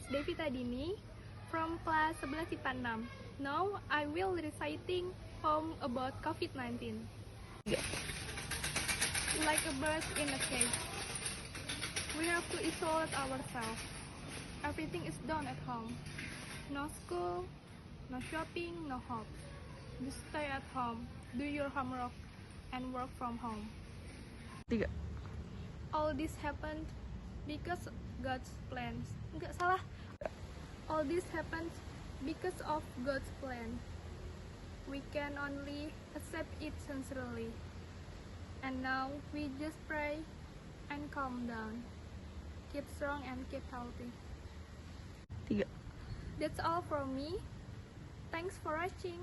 Devittadini from class 11 IPA 6. Now I will reciting poem about COVID-19. Like a bird in a cage, we have to isolate ourselves. Everything is done at home. No school, no shopping, no hope. Just stay at home, do your homework, and work from home. 3. All this happened because God's plans. Enggak salah. All this happened because of God's plan. We can only accept it sincerely. And now we just pray and calm down. Keep strong and keep healthy. 3. That's all from me. Thanks for watching.